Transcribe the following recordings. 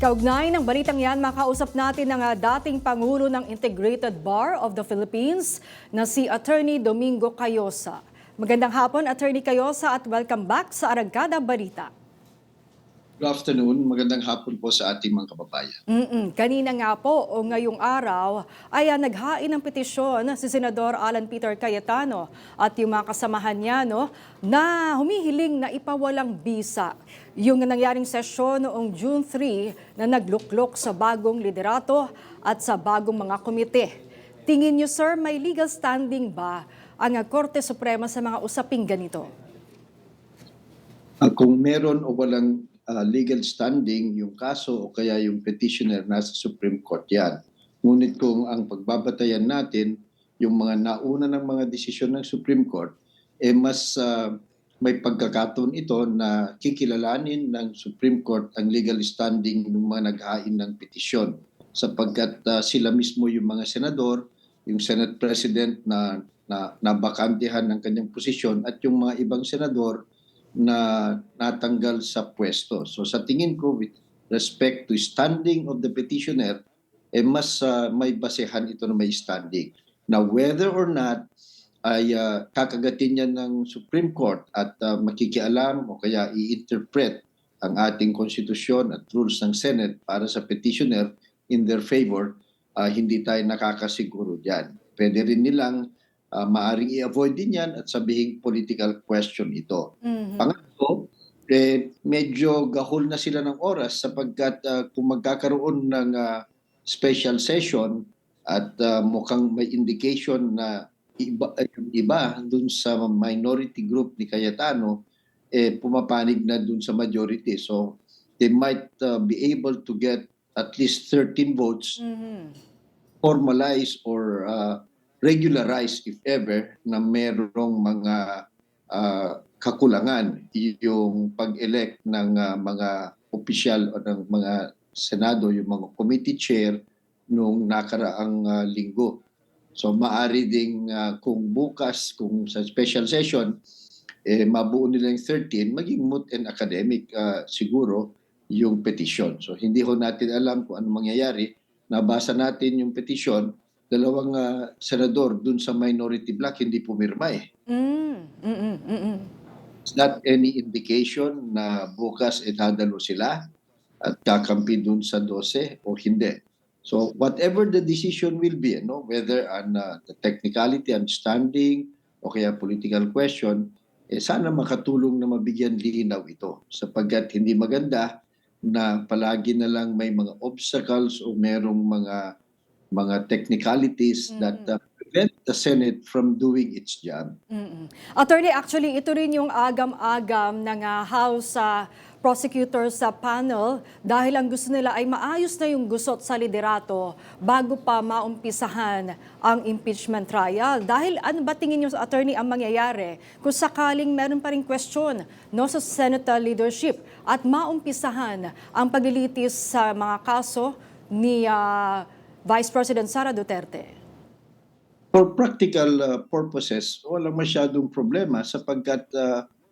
Kaugnay ng balitang yan, makausap natin ang dating Pangulo ng Integrated Bar of the Philippines na si Attorney Domingo Cayosa. Magandang hapon, Attorney Cayosa, at welcome back sa Arangkada Balita. Good afternoon. Magandang hapon po sa ating mga kababayan. Kanina nga po o ngayong araw ay naghain ng petisyon si Senador Alan Peter Cayetano at yung mga kasamahan niya na humihiling na ipawalang bisa. Yung nangyaring sesyon noong June 3 na nagluklok sa bagong liderato at sa bagong mga komite. Tingin niyo, sir, may legal standing ba ang Korte Suprema sa mga usaping ganito? Kung meron o walang legal standing yung kaso o kaya yung petitioner nasa Supreme Court yan. Ngunit kung ang pagbabatayan natin, yung mga nauna ng mga desisyon ng Supreme Court, mas may pagkakataon ito na kikilalanin ng Supreme Court ang legal standing ng mga naghain ng petisyon. Sapagkat sila mismo yung mga senador, yung Senate President na nabakantehan ng kanyang posisyon at yung mga ibang senador na natanggal sa pwesto. So sa tingin ko, with respect to standing of the petitioner, mas may basehan ito na may standing. Now, whether or not ay kakagatin niya ng Supreme Court at makikialam o kaya i-interpret ang ating konstitusyon at rules ng Senate para sa petitioner in their favor, hindi tayo nakakasiguro dyan. Pwede rin nilang maaring i-avoid din yan at sabihin political question ito. Pangatlo, medyo gahol na sila ng oras sapagkat kung magkakaroon ng special session at mukhang may indication na iba dun sa minority group ni Cayetano, pumapanig na dun sa majority. So they might be able to get at least 13 votes, formalize or regularize if ever na merong mga kakulangan yung pag-elect ng mga opisyal o ng mga Senado, yung mga committee chair nung nakaraang linggo. So maaari ding kung bukas, kung sa special session, mabuo nila yung 13, maging moot and academic siguro yung petition. So hindi ho natin alam kung ano mangyayari. Nabasa natin yung petition, dalawang senador dun sa minority bloc hindi pumirma eh. Is that any indication na bukas dadalo sila at kakampi dun sa 12 o hindi? So whatever the decision will be, whether on the technicality and standing o kaya political question, sana makatulong na mabigyan linaw ito sapagkat hindi maganda na palagi na lang may mga obstacles o merong mga technicalities that prevent the Senate from doing its job. Attorney, actually, ito rin yung agam-agam ng House prosecutors sa panel dahil ang gusto nila ay maayos na yung gusot sa liderato bago pa maumpisahan ang impeachment trial. Dahil ano ba tingin niyo, attorney, ang mangyayari kung sakaling meron pa rin question sa Senate leadership at maumpisahan ang paglilitis sa mga kaso ni Vice President Sara Duterte? For practical purposes, walang masyadong problema sapagkat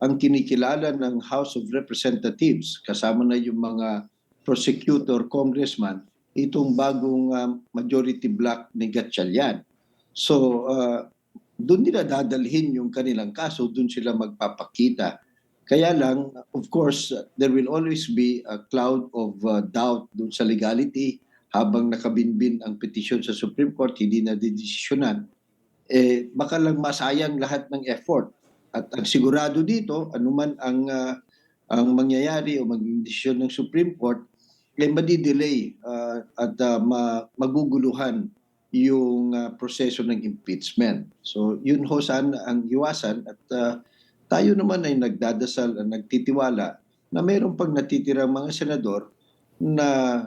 ang kinikilala ng House of Representatives, kasama na yung mga prosecutor, congressman, itong bagong majority bloc ni Gatchalian. So, doon nila dadalhin yung kanilang kaso, doon sila magpapakita. Kaya lang, of course, there will always be a cloud of doubt doon sa legality habang nakabinbin ang petisyon sa Supreme Court, hindi na didesisyonan. Baka lang masayang lahat ng effort. At ang sigurado dito, anuman ang mangyayari o maging desisyon ng Supreme Court, madidelay at maguguluhan yung proseso ng impeachment. So yun ho sana ang iwasan at tayo naman ay nagdadasal at nagtitiwala na mayroon pang natitirang mga senador na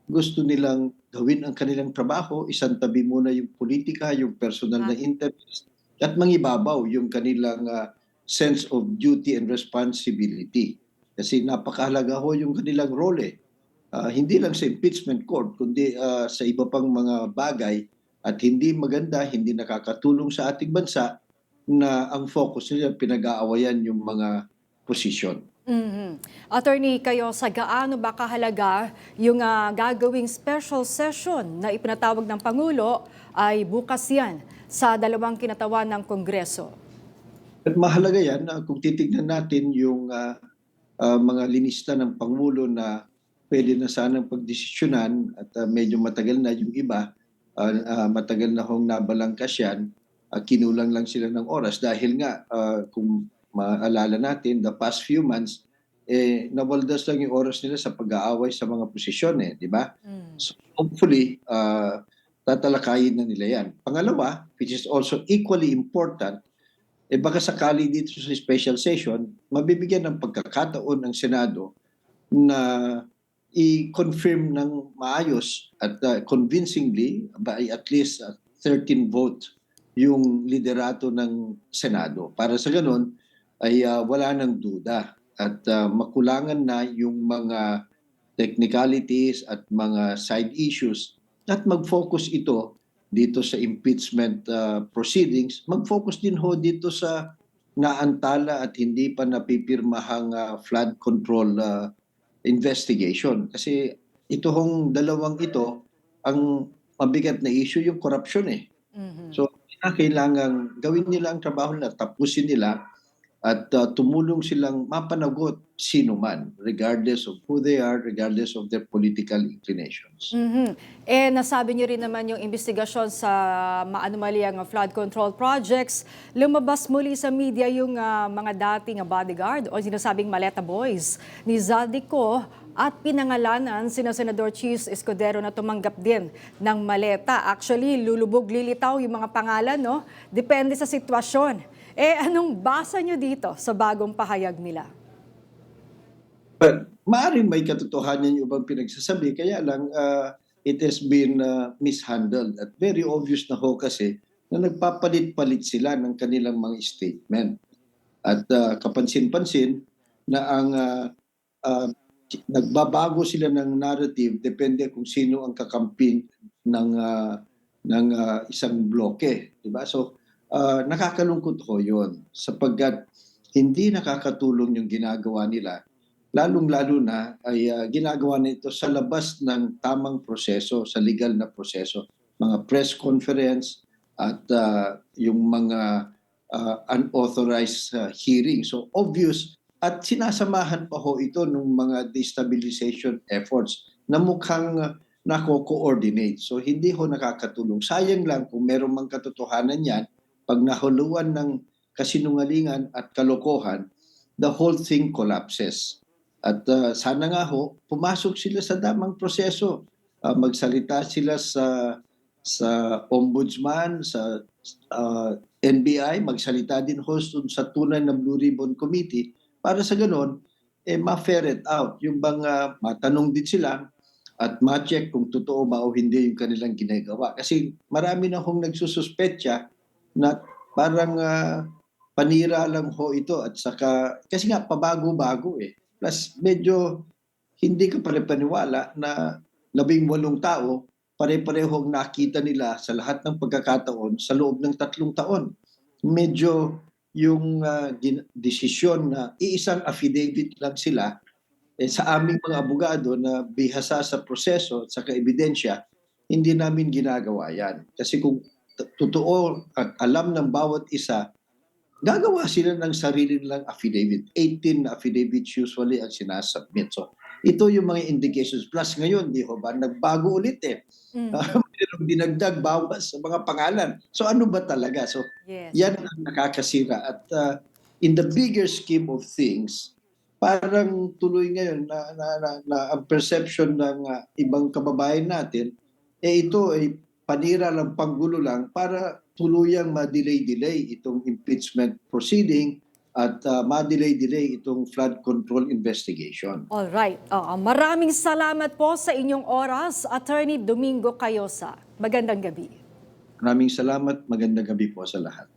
gusto nilang gawin ang kanilang trabaho, isang tabi muna yung politika, yung personal na interest, at mangibabaw yung kanilang sense of duty and responsibility. Kasi napakahalaga ho yung kanilang role. Hindi lang sa impeachment court, kundi sa iba pang mga bagay at hindi maganda, hindi nakakatulong sa ating bansa na ang focus nila pinag-aawayan yung mga posisyon. Mhm. Attorney, kayo sa gaano ba kahalaga yung gagawing special session na ipinatawag ng Pangulo ay bukas yan sa dalawang kinatawan ng Kongreso? At mahalaga yan na kung titignan natin yung mga linista ng Pangulo na pwede na sanang pagdesisyonan at medyo matagal na yung iba, matagal na hong nabalangkas yan, kinulang lang sila ng oras dahil nga kung maalala natin, the past few months, nawaldas lang yung oras nila sa pag-aaway sa mga posisyon di ba? Mm. So hopefully, tatalakayin na nila yan. Pangalawa, which is also equally important, baka sakali dito sa special session, mabibigyan ng pagkakataon ng Senado na i-confirm ng maayos at convincingly by at least 13 vote yung liderato ng Senado. Para sa ganun ay wala nang duda at makulangan na yung mga technicalities at mga side issues at mag-focus ito dito sa impeachment proceedings, mag-focus din ho dito sa naantala at hindi pa napipirmahang flood control investigation. Kasi ito hong dalawang ito, ang mabigat na issue yung corruption Mhm. So, kailangan gawin nila ang trabaho nila, tapusin nila at tumulong silang mapanagot sino man, regardless of who they are, regardless of their political inclinations. Mhm. Nasabi niyo rin naman yung investigasyon sa maanumalyang flood control projects. Lumabas muli sa media yung mga dating bodyguard o sinasabing Maleta Boys ni Zaldico at pinangalanan sina Senador Chis Escudero na tumanggap din ng maleta. Actually, lulubog lilitaw yung mga pangalan, no? Depende sa sitwasyon. Anong basa niyo dito sa bagong pahayag nila? But maaaring may katotohanan yung ibang pinagsasabi, kaya lang it has been mishandled at very obvious na ho kasi na nagpapalit-palit sila ng kanilang mga statement. At kapansin-pansin na ang nagbabago sila ng narrative depende kung sino ang kakampin ng isang bloke, di ba? So nakakalungkot ho 'yon sapagkat hindi nakakatulong yung ginagawa nila, lalong-lalo na ay ginagawa nito sa labas ng tamang proseso, sa legal na proseso. Mga press conference at yung mga unauthorized hearing. So obvious at sinasamahan pa ho ito ng mga destabilization efforts na mukhang nako-coordinate. So hindi ho nakakatulong. Sayang lang kung meron mang katotohanan yan, pag nahuluan ng kasinungalingan at kalokohan, the whole thing collapses. At sana nga ho, pumasok sila sa damang proseso. Magsalita sila sa ombudsman, sa NBI, magsalita din ho sa tunay na Blue Ribbon Committee para sa ganon, ma-ferret out. Yung bang matanong din sila at ma-check kung totoo ba o hindi yung kanilang ginagawa. Kasi marami na hong nagsususpetya na parang panira lang ho ito at saka kasi nga pabago-bago Plus medyo hindi ka pare-paniwala na 18 tao pare-parehong nakita nila sa lahat ng pagkakataon sa loob ng 3 taon. Medyo yung desisyon na iisang affidavit lang sila sa aming mga abogado na bihasa sa proseso at saka ebidensya, hindi namin ginagawa yan. Kasi kung totoo at alam ng bawat isa, gagawa sila ng sarili nilang affidavit. 18 na affidavits usually ang sinasubmit. So, ito yung mga indications. Plus ngayon, di ho ba, nagbago ulit Mayroong dinagdag, bawas sa mga pangalan. So ano ba talaga? So Yes. yan ang nakakasira. At in the bigger scheme of things, parang tuloy ngayon na ang perception ng ibang kababayan natin, ito ay panira lang, panggulo lang para tuluyang ma-delay-delay itong impeachment proceeding at ma-delay-delay itong flood control investigation. Alright. Maraming salamat po sa inyong oras, Attorney Domingo Cayosa. Magandang gabi. Maraming salamat. Magandang gabi po sa lahat.